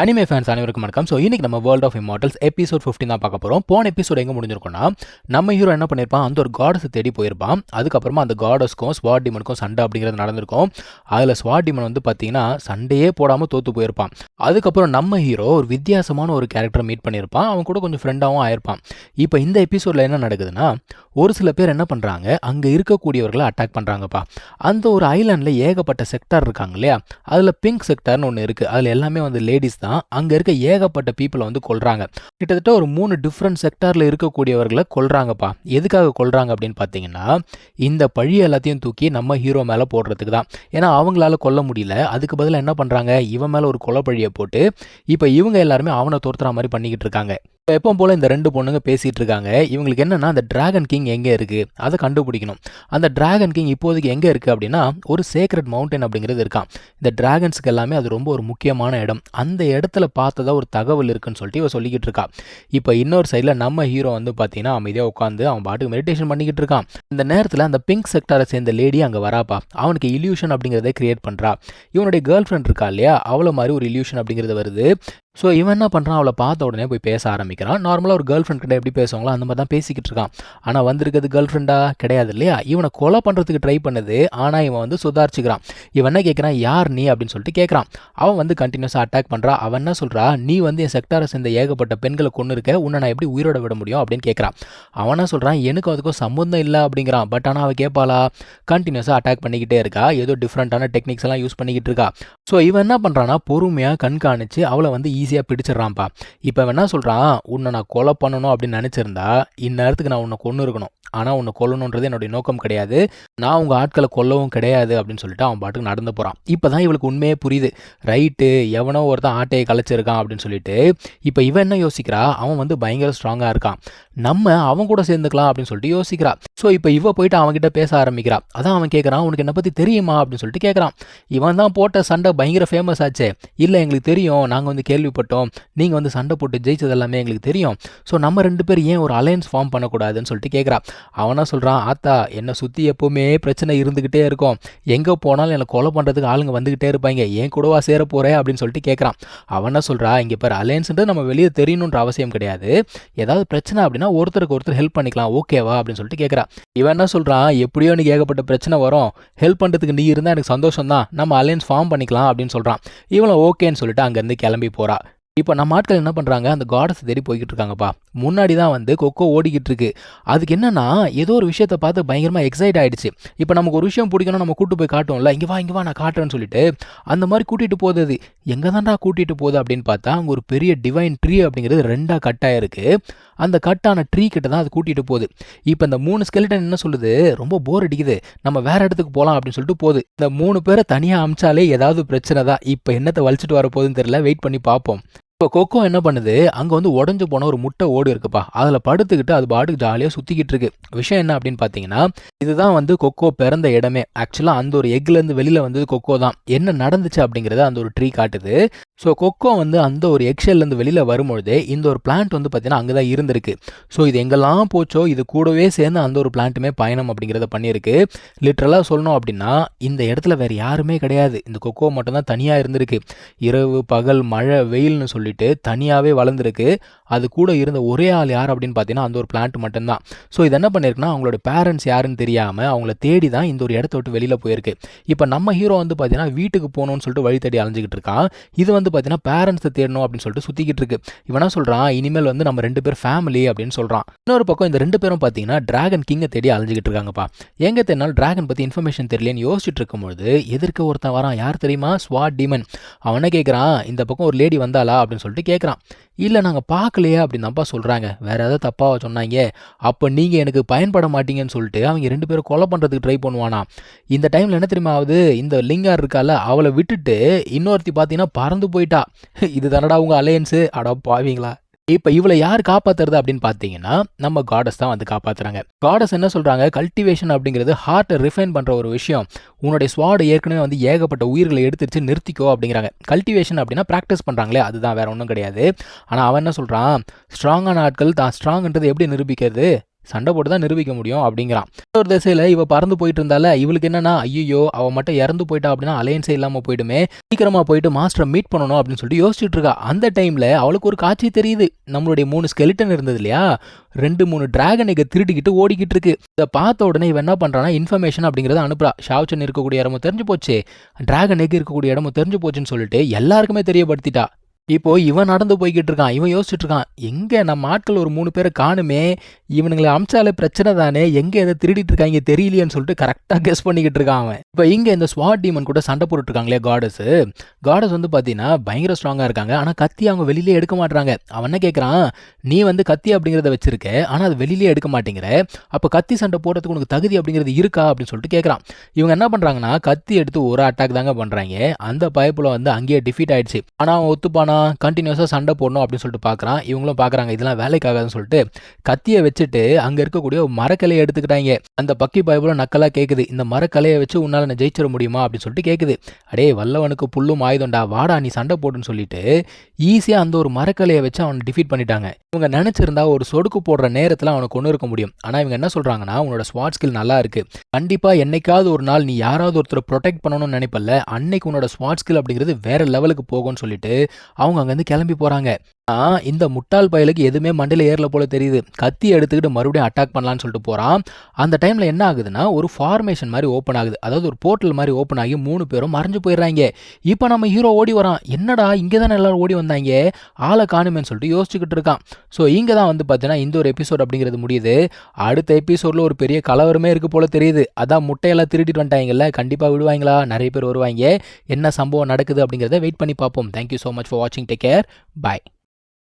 Anime fans அனைவருக்கும் வணக்கம். So இன்னைக்கு நம்ம வேர்ல்ட் ஆஃப் இம்மார்டல்ஸ் எபிசோட் 15 தான் பார்க்க போகிறோம். போன எபிசோட் எங்கே முடிஞ்சிருக்கோம்னா, நம்ம ஹீரோ என்ன பண்ணியிருப்பான், அந்த ஒரு காடஸை தேடி போயிருப்பான். அதுக்கப்புறமா அந்த காடஸ்க்கும் ஸ்வாட் டீமனுக்கும் சண்டை அப்படிங்கிறது நடந்திருக்கும். அதில் ஸ்வாட் டீமன் வந்து பார்த்தீங்கன்னா சண்டையே போடாமல் தோற்று போயிருப்பான். அதுக்கப்புறம் நம்ம ஹீரோ ஒரு வித்தியாசமான ஒரு கேரக்டரை மீட் பண்ணியிருப்பான். அவன் கூட கொஞ்சம் ஃப்ரெண்டாகவும் ஆயிருப்பான். இப்போ இந்த எபிசோடில் என்ன நடக்குதுன்னா, ஒரு சில பேர் என்ன பண்ணுறாங்க, அங்கே இருக்கக்கூடியவர்களை அட்டாக் பண்ணுறாங்கப்பா. அந்த ஒரு ஐலாண்டில் ஏகப்பட்ட செக்டார் இருக்காங்க இல்லையா, அதில் பிங்க் செக்டார்னு ஒன்று இருக்குது. அதில் எல்லாமே வந்து லேடிஸ் தான். அங்கே இருக்க ஏகப்பட்ட பீப்புளை வந்து கொல்றாங்க. கிட்டத்தட்ட ஒரு 3 டிஃப்ரெண்ட் செக்டாரில் இருக்கக்கூடியவர்களை கொல்றாங்கப்பா. எதுக்காக கொல்றாங்க அப்படின்னு பார்த்தீங்கன்னா, இந்த பழி எல்லாத்தையும் தூக்கி நம்ம ஹீரோ மேலே போடுறதுக்கு தான். ஏன்னா அவங்களால கொல்ல முடியல. அதுக்கு பதிலாக என்ன பண்ணுறாங்க, இவன் மேலே ஒரு கொலை பழியை போட்டு இப்போ இவங்க எல்லாருமே அவனை தோற்ற மாதிரி பண்ணிக்கிட்டு இருக்காங்க. இப்போ எப்போ போல் இந்த 2 பொண்ணுங்க பேசிகிட்டு இருக்காங்க. இவங்களுக்கு என்னென்னா, அந்த டிராகன் கிங் எங்கே இருக்குது அதை கண்டுபிடிக்கணும். அந்த டிராகன் கிங் இப்போதைக்கு எங்கே இருக்குது அப்படின்னா, ஒரு சேக்ரெட் மவுண்டன் அப்படிங்கிறது இருக்கான். இந்த டிராகன்ஸுக்கு எல்லாமே அது ரொம்ப ஒரு முக்கியமான இடம். அந்த இடத்துல பார்த்ததா ஒரு தகவல் இருக்குன்னு சொல்லிட்டு இவன் சொல்லிக்கிட்டு இருக்கா. இப்போ இன்னொரு சைடில் நம்ம ஹீரோ வந்து பார்த்தீங்கன்னா அமைதியாக உட்காந்து அவன் பாட்டுக்கு மெடிடேஷன் பண்ணிக்கிட்டு இருக்கான். இந்த நேரத்தில் அந்த பிங்க் செக்டாரை சேர்ந்த லேடி அங்கே வராப்பா. அவனுக்கு இல்யூஷன் அப்படிங்கிறத கிரியேட் பண்ணுறா. இவனுடைய கேர்ள் ஃப்ரெண்ட் இருக்கா இல்லையா, அவளை மாதிரி ஒரு இல்யூஷன் அப்படிங்கிறது வருது. ஸோ இவன் என்ன பண்ணுறான், அவளை பார்த்த உடனே போய் பேச ஆரம்பிக்கிறான். நார்மலாக ஒரு கேர்ள் ஃப்ரெண்ட் கிட்ட எப்படி பேசுவாங்களோ அந்த மாதிரி தான் பேசிக்கிட்டு இருக்கான். ஆனால் வந்திருக்கிறது கேர்ள் ஃப்ரெண்டா கிடையாது இல்லையா. இவனை கொலை பண்ணுறதுக்கு ட்ரை பண்ணுது. ஆனால் இவன் வந்து சுதாரிச்சுக்கிறான். இவன் என்ன கேட்குறான், யார் நீ அப்படின்னு சொல்லிட்டு கேட்குறான். அவன் வந்து கண்டினியூஸாக அட்டாக் பண்ணுறான். அவன் என்ன சொல்கிறா, நீ வந்து என் செக்டாரை சேர்ந்த ஏகப்பட்ட பெண்களை கொண்டு இருக்க, உன்னை நான் எப்படி உயிரோட விட முடியும் அப்படின்னு கேட்குறான். அவன் என்ன சொல்கிறான், எனக்கும் அதுக்கும் சம்மந்தம் இல்லை அப்படிங்கிறான். பட் ஆனால் அவன் கேட்பாளா, கண்டினியூஸாக அட்டாக் பண்ணிக்கிட்டே இருக்கா. ஏதோ டிஃப்ரெண்ட்டான டெக்னிக்ஸ் எல்லாம் யூஸ் பண்ணிக்கிட்டு இருக்கா. ஸோ இவன் என்ன பண்ணுறான்னா, பொறுமையாக கண்காணிச்சு அவளை வந்து ஈஸியாக பிடிச்சிடறான்ப்பா. இப்போ என்ன சொல்கிறான், உன்னை நான் கொலை பண்ணணும் அப்படின்னு நினச்சிருந்தா இந்நேரத்துக்கு நான் உன்னை கொன்று இருக்கணும். ஆனால் உன்னை கொல்லணுன்றது என்னுடைய நோக்கம் கிடையாது. நான் உங்கள் ஆட்களை கொல்லவும் கிடையாது அப்படின்னு சொல்லிட்டு அவன் பாட்டுக்கு நடந்து போகிறான். இப்போ தான் இவளுக்கு உண்மையே புரியுது. ரைட்டு, எவனோ ஒருத்தன் ஆட்டையை கலைச்சிருக்கான் அப்படின்னு சொல்லிட்டு. இப்போ இவன் என்ன யோசிக்கிறா, அவன் வந்து பயங்கர ஸ்ட்ராங்காக இருக்கான், நம்ம அவன் கூட சேர்ந்துக்கலாம் அப்படின்னு சொல்லிட்டு யோசிக்கிறா. ஸோ இப்போ இவ போயிட்டு அவன்கிட்ட பேச ஆரம்பிக்கிறா. அதான் அவன் கேட்குறான், உனக்கு என்னை பற்றி தெரியுமா அப்படின்னு சொல்லிட்டு கேட்குறான். இவன் தான் போட்ட சண்டை பயங்கர ஃபேமஸ் ஆச்சே. இல்லை எங்களுக்கு தெரியும், நாங்கள் வந்து கேள்விப்பட்டோம், நீங்கள் வந்து சண்டை போட்டு ஜெயிச்சது எல்லாமே எங்களுக்கு தெரியும். ஸோ நம்ம 2 பேர் ஏன் ஒரு அலையன்ஸ் ஃபார்ம் பண்ணக்கூடாதுன்னு சொல்லிட்டு கேட்குறா. அவனா சொல்கிறான், ஆத்தா என்னை சுற்றி எப்போவுமே பிரச்சனை இருந்துக்கிட்டே இருக்கும், எங்கே போனாலும் என்னை கொலை பண்ணுறதுக்கு ஆளுங்க வந்துக்கிட்டே இருப்பாங்க, ஏன் கூடவா சேர போகிறேன் அப்படின்னு சொல்லிட்டு கேட்குறான். அவனா சொல்கிறா, இங்கே பேர் அலையன்ஸ்ன்றது நம்ம வெளியே தெரியணுன்ற அவசியம் கிடையாது, ஏதாவது பிரச்சனை அப்படின்னா ஒருத்தருக்கு ஒருத்தர் ஹெல்ப் பண்ணிக்கலாம், ஓகேவா அப்படின்னு சொல்லிட்டு கேட்குறா. இவன் என்ன சொல்கிறான், எப்படியோ எனக்கு ஏகப்பட்ட பிரச்சனை வரும், ஹெல்ப் பண்ணுறதுக்கு நீ இருந்தால் எனக்கு சந்தோஷம் தான், நம்ம அலையன்ஸ் ஃபார்ம் பண்ணிக்கலாம் அப்படின்னு சொல்கிறான். இவளும் ஓகேன்னு சொல்லிட்டு அங்கேருந்து கிளம்பி போகிறா. இப்போ நம்ம ஆட்கள் என்ன பண்ணுறாங்க, அந்த காடஸை தேடி போய்கிட்டு இருக்காங்கப்பா. முன்னாடி தான் வந்து கொக்கோ ஓடிக்கிட்டு இருக்கு. அதுக்கு என்னன்னா, ஏதோ ஒரு விஷயத்தை பார்த்து பயங்கரமாக எக்ஸைட் ஆகிடுச்சு. இப்போ நமக்கு ஒரு விஷயம் பிடிக்கணும், நம்ம கூட்டு போய் காட்டுவோம்ல, இங்கே வா நான் காட்டுறேன்னு சொல்லிட்டு அந்த மாதிரி கூட்டிகிட்டு போகுது. அது எங்கே தான்டா கூட்டிகிட்டு போகுது அப்படின்னு பார்த்தா, அங்கே ஒரு பெரிய டிவைன் ட்ரீ அப்படிங்கிறது 2ஆக கட் ஆகிருக்கு. அந்த கட்டான ட்ரீ கிட்ட தான் அது கூட்டிகிட்டு போகுது. இப்போ இந்த 3 ஸ்கெலிட்டன் என்ன சொல்லுது, ரொம்ப போர் அடிக்குது, நம்ம வேற இடத்துக்கு போகலாம் அப்படின்னு சொல்லிட்டு போகுது. இந்த 3 பேரை தனியாக அமிச்சாலே ஏதாவது பிரச்சனை தான். இப்போ என்னத்தை வலிச்சிட்டு வர போகுதுன்னு தெரியல, வெயிட் பண்ணி பார்ப்போம். இப்போ கொக்கோ என்ன பண்ணுது, அங்கே வந்து உடஞ்சு போன ஒரு முட்டை ஓடு இருக்குப்பா, அதில் படுத்துக்கிட்டு அது பாட்டுக்கு ஜாலியாக சுற்றிக்கிட்டு இருக்கு. விஷயம் என்ன அப்படின்னு பார்த்தீங்கன்னா, இதுதான் வந்து கொக்கோ பிறந்த இடமே. ஆக்சுவலாக அந்த ஒரு எக்லேருந்து வெளியில் வந்து கொக்கோ தான். என்ன நடந்துச்சு அப்படிங்கிறத அந்த ஒரு ட்ரீ காட்டுது. ஸோ கொக்கோ வந்து அந்த ஒரு எக்ஷெல்லேருந்து வெளியில் வரும்பொழுதே இந்த ஒரு பிளான்ட் வந்து பார்த்தீங்கன்னா அங்கே தான் இருந்திருக்கு. ஸோ இது எங்கெல்லாம் போச்சோ இது கூடவே சேர்ந்து அந்த ஒரு பிளான்ட்டுமே பயணம் அப்படிங்கிறத பண்ணியிருக்கு. லிட்ரலாக சொல்லணும் அப்படின்னா, இந்த இடத்துல வேறு யாருமே கிடையாது, இந்த கொக்கோ மட்டும்தான் தனியாக இருந்திருக்கு. இரவு பகல் மழை வெயில்னு சொல்லிட்டு தனியாகவே வளர்ந்துருக்கு. அது கூட இருந்த ஒரே ஆள் யார் அப்படின்னு பார்த்தீங்கன்னா அந்த ஒரு பிளான்ட் மட்டும்தான். ஸோ இது என்ன பண்ணியிருக்குன்னா, அவங்களோட பேரண்ட்ஸ் யாருன்னு தெரியாமல் அவங்கள தேடி தான் இந்த ஒரு இடத்த விட்டு வெளியில் போயிருக்கு. இப்போ நம்ம ஹீரோ வந்து பார்த்தீங்கன்னா வீட்டுக்கு போகணும்னு சொல்லிட்டு வழி தேடி அலைஞ்சிக்கிட்டு இருக்கான். இது வந்து பார்த்தீங்கன்னா பேரண்ட்ஸை தேடணும் அப்படின்னு சொல்லிட்டு சுற்றிக்கிட்டு இருக்கு. இவனா சொல்கிறான், இனிமேல் வந்து நம்ம 2 பேர் ஃபேமிலி அப்படின்னு சொல்கிறான். இன்னொரு பக்கம் இந்த 2 பேரும் பார்த்தீங்கன்னா டிராகன் கிங்கை தேடி அலைஞ்சிக்கிட்டு இருக்காங்கப்பா. எங்கே தேடினாலும் டிராகன் பற்றி இன்ஃபர்மேஷன் தெரியலன்னு யோசிச்சுட்டு இருக்கும்போது எதிர்க்க ஒருத்தன் வரான். யார் தெரியுமா, ஸ்வாட் டீமன். அவனை கேட்குறான், இந்த பக்கம் ஒரு லேடி வந்தாளா அப்படின்னு சொல்லிட்டு கேட்குறான். இல்லை நாங்கள் பார்க்கலையே அப்படின்னு தான்ப்பா சொல்கிறாங்க, வேறு ஏதாவது தப்பாக சொன்னாங்க, அப்போ நீங்கள் எனக்கு பயன்பட மாட்டீங்கன்னு சொல்லிட்டு அவங்க 2 பேரும் கொலை பண்ணுறதுக்கு ட்ரை பண்ணுவானா. இந்த டைமில் என்ன தெரியுமா ஆகுது, இந்த லிங்கார் இருக்கால அவளை விட்டுட்டு இன்னொருத்தி பார்த்தீங்கன்னா பறந்து போயிட்டா. இது தானடா உங்கள் அலையன்ஸு, அடா பாவீங்களா. இப்போ இவளை யார் காப்பாற்றுறது அப்படின்னு பார்த்தீங்கன்னா, நம்ம காடஸ் தான் வந்து காப்பாற்றுறாங்க. காடஸ் என்ன சொல்கிறாங்க, கல்டிவேஷன் அப்படிங்கிறது ஹார்ட்டை ரிஃபைன் பண்ணுற ஒரு விஷயம், உன்னுடைய ஸ்வாட் ஏற்கனவே வந்து ஏகப்பட்ட உயிர்களை எடுத்துருச்சு, நிறுத்திக்கோ அப்படிங்கிறாங்க. கல்டிவேஷன் அப்படின்னா ப்ராக்டிஸ் பண்ணுறாங்களே, அதுதான், வேற ஒன்றும் கிடையாது. ஆனால் அவன் என்ன சொல்கிறான், ஸ்ட்ராங்கான ஆட்கள் தான் ஸ்ட்ராங்ன்றது எப்படி நிரூபிக்கிறது, சண்டை போட்டு தான் நிரூபிக்க முடியும் அப்படிங்கிறான். ஒரு திசையில இவ பறந்து போயிட்டு இருந்தால இவளுக்கு என்னன்னா, ஐயோ அவ மட்டும் இறந்து போயிட்டா அப்படின்னா அலையன்ஸே இல்லாம போயிடுமே, சீக்கிரமா போயிட்டு மாஸ்டரை மீட் பண்ணணும் அப்படின்னு சொல்லிட்டு யோசிச்சுட்டு இருக்கா. அந்த டைம்ல அவளுக்கு ஒரு காட்சி தெரியுது. நம்மளுடைய 3 ஸ்கெலிட்டன் இருந்தது இல்லையா, 2-3 டிராகன் எங்க திருடிக்கிட்டு ஓடிக்கிட்டு இருக்கு. இதை பார்த்த உடனே இவன் என்ன பண்றானா, இன்ஃபர்மேஷன் அப்படிங்கிறத அனுப்புறா. ஷாவ்சன் இருக்கக்கூடிய இடமும் தெரிஞ்சு போச்சு, டிராகன் எக் இருக்கக்கூடிய இடமும் தெரிஞ்சு போச்சுன்னு சொல்லிட்டு எல்லாருக்குமே தெரியப்படுத்திட்டா. இப்போ இவன் நடந்து போய்கிட்டு இருக்கான். இவன் யோசிச்சுட்டு இருக்கான், எங்க நம்ம ஆட்கள் ஒரு 3 பேரை காணுமே, இவனுங்களை அமிச்சாலே பிரச்சனை தானே, எங்க எதை திருடிட்டு இருக்காங்க தெரியலையேன்னு சொல்லிட்டு கரெக்டாக கெஸ் பண்ணிக்கிட்டு இருக்கான் அவன். இப்போ இங்க இந்த ஸ்வாட் டீமன் கூட சண்டை போட்டுட்டு இருக்காங்களே காடஸ் வந்து பார்த்தீங்கன்னா பயங்கர ஸ்ட்ராங்காக இருக்காங்க. ஆனால் கத்தி அவங்க வெளியிலே எடுக்க மாட்டாங்க. அவன் என்ன கேட்குறான், நீ வந்து கத்தி அப்படிங்கிறத வச்சிருக்க, ஆனால் அது வெளியிலே எடுக்க மாட்டேங்கிற, அப்போ கத்தி சண்டை போடுறதுக்கு உனக்கு தகுதி அப்படிங்கிறது இருக்கா அப்படின்னு சொல்லிட்டு கேட்குறான். இவங்க என்ன பண்ணுறாங்கன்னா, கத்தி எடுத்து ஒரு அட்டாக் தாங்க பண்ணுறாங்க. அந்த பைப்பில் வந்து அங்கேயே டிஃபீட் ஆயிடுச்சு. ஆனால் அவன் ஒத்துப்பானா, கண்டினியூஸாக சண்டை போடணும் அப்படின்னு சொல்லிட்டு பார்க்குறான். இவங்களும் பார்க்குறாங்க இதெல்லாம் வேலைக்காகாதுன்னு சொல்லிட்டு கத்தியை வச்சுட்டு அங்கே இருக்கக்கூடிய ஒரு மரக்கலையை எடுத்துக்கிட்டாங்க. அந்த பக்கி பைபிளும் நக்கலாக கேட்குது, இந்த மரக்கலையை வச்சு உன்னால் நான் ஜெயிச்சிட முடியுமா அப்படின்னு சொல்லிட்டு கேட்குது. அடே வல்லவனுக்கு புல்லும் ஆயுதம்டா, வாடா நீ சண்டை போடுன்னு சொல்லிட்டு ஈஸியாக அந்த ஒரு மரக்கலையை வச்சு அவனை டிஃபீட் பண்ணிட்டாங்க. இவங்க நினச்சிருந்தா ஒரு சொடுக்கு போடுற நேரத்தில் அவனை கொண்டு இருக்க முடியும். ஆனால் இவங்க என்ன சொல்கிறாங்கன்னா, உன்னோட ஸ்வாட் ஸ்கில் நல்லா இருக்கு, கண்டிப்பாக என்னைக்காவது ஒரு நாள் நீ யாராவது ஒருத்தரை ப்ரொடெக்ட் பண்ணணும்னு நினைப்பல, அன்னைக்கு உன்னோட ஸ்வாட் ஸ்கில் அப்படிங்கிறது வேற லெவலுக்கு போகும்னு சொல்லிட்டு அவங்க அங்கேருந்து கிளம்பி போகிறாங்க. இந்த முட்டாள் பயலுக்கு எதுவுமே மண்டையில் ஏறல போல தெரியுது. கத்தி எடுத்துக்கிட்டு மறுபடியும் அட்டாக் பண்ணலான்னு சொல்லிட்டு போகிறான். அந்த டைமில் என்ன ஆகுதுன்னா, ஒரு ஃபார்மேஷன் மாதிரி ஓப்பன் ஆகுது. அதாவது ஒரு போர்ட்டல் மாதிரி ஓப்பன் ஆகி 3 பேரும் மறைஞ்சு போயிடுறாங்க. இப்போ நம்ம ஹீரோ ஓடி வரான். என்னடா இங்கே தானே எல்லாரும் ஓடி வந்தாங்க, ஆளை காணுமேன்னு சொல்லிட்டு யோசிச்சுக்கிட்டு இருக்கான். ஸோ இங்கே தான் வந்து பார்த்தீங்கன்னா இந்த ஒரு எபிசோட் அப்படிங்கிறது முடியுது. அடுத்த எபிசோடில் ஒரு பெரிய கலவரமே இருக்குது போல தெரியுது. அதான் முட்டையெல்லாம் திருடிட்டு வந்துட்டாங்கல்ல, கண்டிப்பாக விடுவாங்களா, நிறைய பேர் வருவாங்க. என்ன சம்பவம் நடக்குது அப்படிங்கிறத வெயிட் பண்ணி பார்ப்போம். தேங்க்யூ ஸோ மச் ஃபார் வாட்சிங். Take care. பாய்.